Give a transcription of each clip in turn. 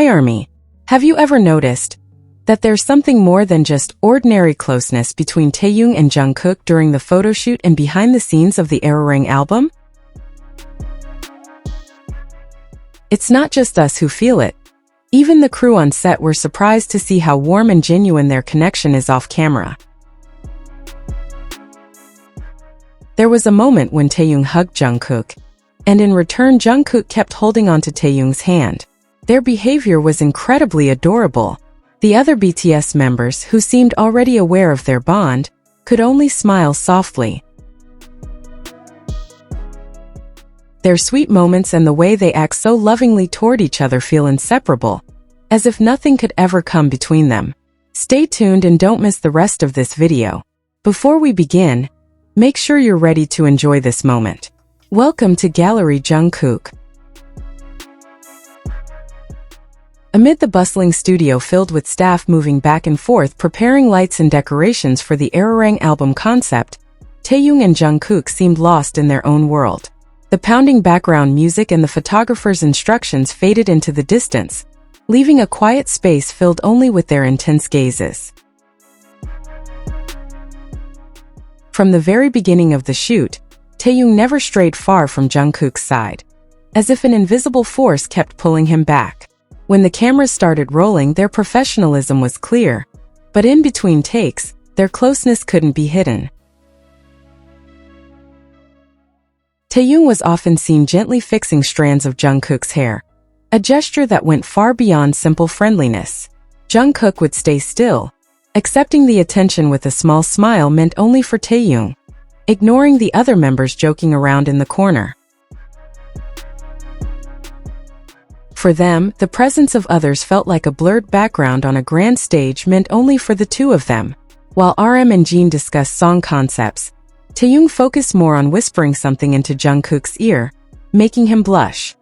Hi ARMY. Have you ever noticed that there's something more than just ordinary closeness between Taehyung and Jungkook during the photoshoot and behind the scenes of the Arirang album? It's not just us who feel it. Even the crew on set were surprised to see how warm and genuine their connection is off camera. There was a moment when Taehyung hugged Jungkook, and in return Jungkook kept holding onto Taehyung's hand. Their behavior was incredibly adorable. The other BTS members, who seemed already aware of their bond, could only smile softly. Their sweet moments and the way they act so lovingly toward each other feel inseparable, as if nothing could ever come between them. Stay tuned and don't miss the rest of this video. Before we begin, make sure you're ready to enjoy this moment. Welcome to Gallery Jungkook. Amid the bustling studio filled with staff moving back and forth preparing lights and decorations for the Arirang album concept, Taehyung and Jungkook seemed lost in their own world. The pounding background music and the photographer's instructions faded into the distance, leaving a quiet space filled only with their intense gazes. From the very beginning of the shoot, Taehyung never strayed far from Jungkook's side, as if an invisible force kept pulling him back. When the cameras started rolling, their professionalism was clear, but in between takes, their closeness couldn't be hidden. Taehyung was often seen gently fixing strands of Jungkook's hair, a gesture that went far beyond simple friendliness. Jungkook would stay still, accepting the attention with a small smile meant only for Taehyung, ignoring the other members joking around in the corner. For them, the presence of others felt like a blurred background on a grand stage meant only for the two of them. While RM and Jean discussed song concepts, Taehyung focused more on whispering something into Jungkook's ear, making him blush.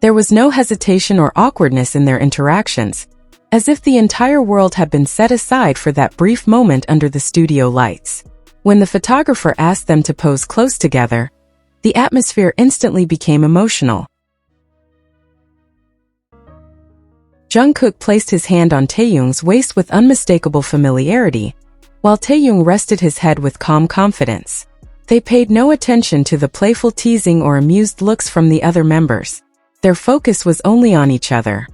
There was no hesitation or awkwardness in their interactions, as if the entire world had been set aside for that brief moment under the studio lights. When the photographer asked them to pose close together, the atmosphere instantly became emotional. Jungkook placed his hand on Taehyung's waist with unmistakable familiarity, while Taehyung rested his head with calm confidence. They paid no attention to the playful teasing or amused looks from the other members. Their focus was only on each other.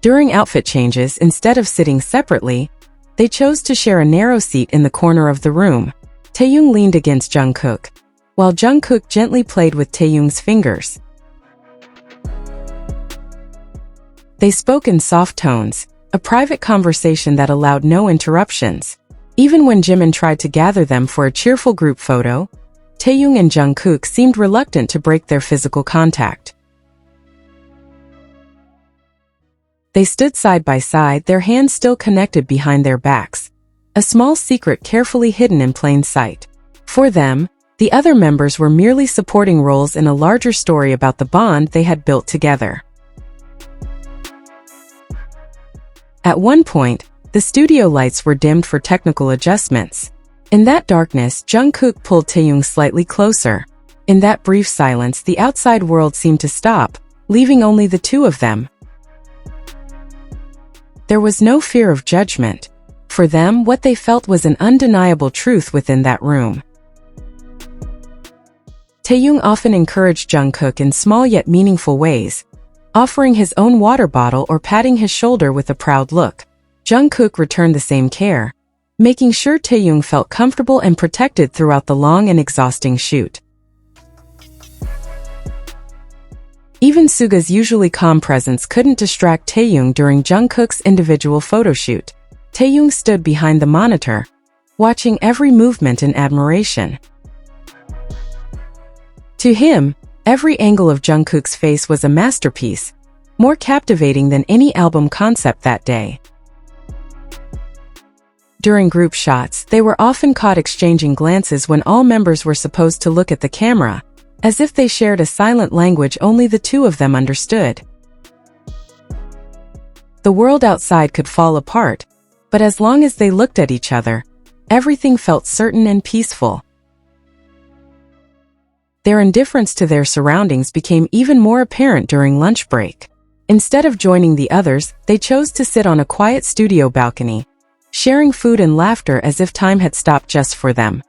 During outfit changes, instead of sitting separately, they chose to share a narrow seat in the corner of the room. Taehyung leaned against Jungkook, while Jungkook gently played with Taehyung's fingers. They spoke in soft tones, a private conversation that allowed no interruptions. Even when Jimin tried to gather them for a cheerful group photo, Taehyung and Jungkook seemed reluctant to break their physical contact. They stood side by side, their hands still connected behind their backs, a small secret carefully hidden in plain sight. For them, the other members were merely supporting roles in a larger story about the bond they had built together. At one point, the studio lights were dimmed for technical adjustments. In that darkness, Jungkook pulled Taehyung slightly closer. In that brief silence, the outside world seemed to stop, leaving only the two of them. There was no fear of judgment. For them, what they felt was an undeniable truth within that room. Taehyung often encouraged Jungkook in small yet meaningful ways, offering his own water bottle or patting his shoulder with a proud look. Jungkook returned the same care, making sure Taehyung felt comfortable and protected throughout the long and exhausting shoot. Even Suga's usually calm presence couldn't distract Taehyung during Jungkook's individual photoshoot. Taehyung stood behind the monitor, watching every movement in admiration. To him, every angle of Jungkook's face was a masterpiece, more captivating than any album concept that day. During group shots, they were often caught exchanging glances when all members were supposed to look at the camera, as if they shared a silent language only the two of them understood. The world outside could fall apart, but as long as they looked at each other, everything felt certain and peaceful. Their indifference to their surroundings became even more apparent during lunch break. Instead of joining the others, they chose to sit on a quiet studio balcony, sharing food and laughter as if time had stopped just for them.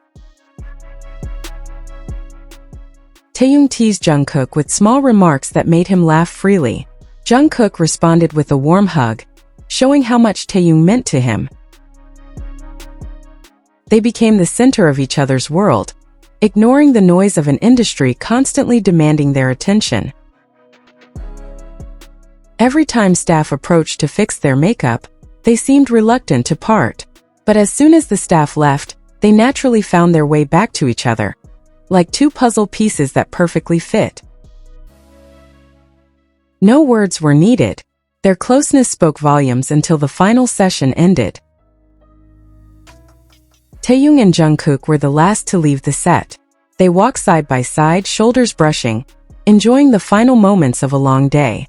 Taehyung teased Jungkook with small remarks that made him laugh freely. Jungkook responded with a warm hug, showing how much Taehyung meant to him. They became the center of each other's world, ignoring the noise of an industry constantly demanding their attention. Every time staff approached to fix their makeup, they seemed reluctant to part. But as soon as the staff left, they naturally found their way back to each other, like two puzzle pieces that perfectly fit. No words were needed. Their closeness spoke volumes until the final session ended. Taehyung and Jungkook were the last to leave the set. They walked side by side, shoulders brushing, enjoying the final moments of a long day.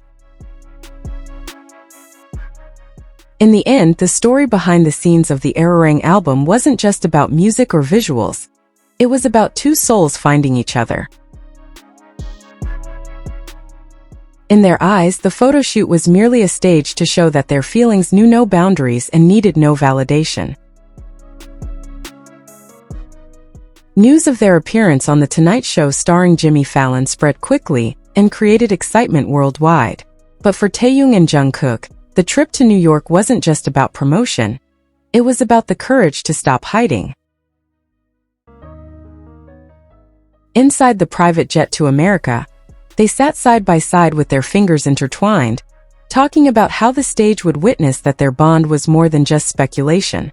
In the end, the story behind the scenes of the Arirang album wasn't just about music or visuals. It was about two souls finding each other. In their eyes, the photoshoot was merely a stage to show that their feelings knew no boundaries and needed no validation. News of their appearance on The Tonight Show starring Jimmy Fallon spread quickly and created excitement worldwide. But for Taehyung and Jungkook, the trip to New York wasn't just about promotion. It was about the courage to stop hiding. Inside the private jet to America, they sat side by side with their fingers intertwined, talking about how the stage would witness that their bond was more than just speculation.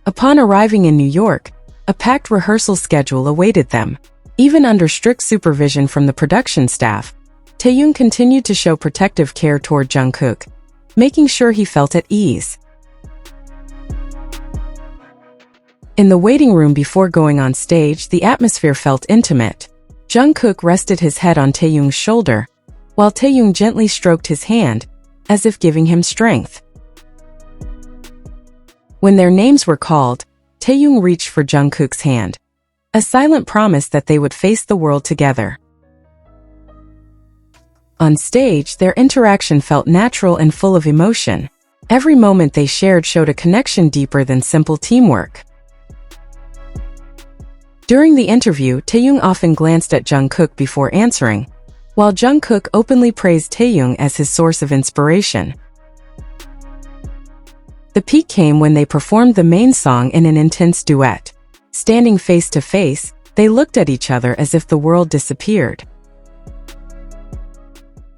Upon arriving in New York, a packed rehearsal schedule awaited them. Even under strict supervision from the production staff, Taehyung continued to show protective care toward Jungkook, making sure he felt at ease. In the waiting room before going on stage, the atmosphere felt intimate. Jungkook rested his head on Taehyung's shoulder, while Taehyung gently stroked his hand, as if giving him strength. When their names were called, Taehyung reached for Jungkook's hand, a silent promise that they would face the world together. On stage, their interaction felt natural and full of emotion. Every moment they shared showed a connection deeper than simple teamwork. During the interview, Taehyung often glanced at Jungkook before answering, while Jungkook openly praised Taehyung as his source of inspiration. The peak came when they performed the main song in an intense duet. Standing face to face, they looked at each other as if the world disappeared.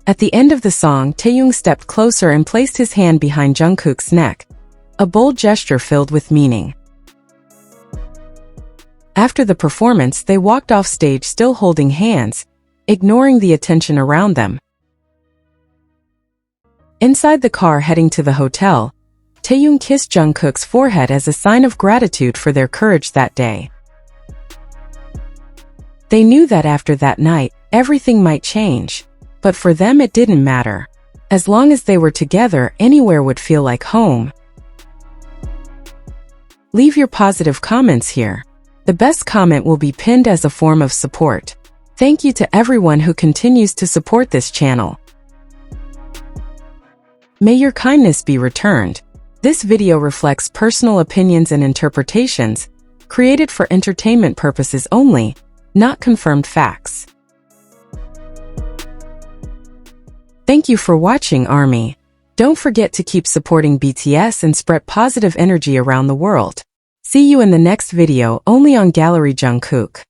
At the end of the song, Taehyung stepped closer and placed his hand behind Jungkook's neck, a bold gesture filled with meaning. After the performance, they walked off stage still holding hands, ignoring the attention around them. Inside the car heading to the hotel, Taehyung kissed Jungkook's forehead as a sign of gratitude for their courage that day. They knew that after that night, everything might change. But for them it didn't matter. As long as they were together, anywhere would feel like home. Leave your positive comments here. The best comment will be pinned as a form of support. Thank you to everyone who continues to support this channel. May your kindness be returned. This video reflects personal opinions and interpretations, created for entertainment purposes only, not confirmed facts. Thank you for watching, ARMY. Don't forget to keep supporting BTS and spread positive energy around the world. See you in the next video only on Gallery Jungkook.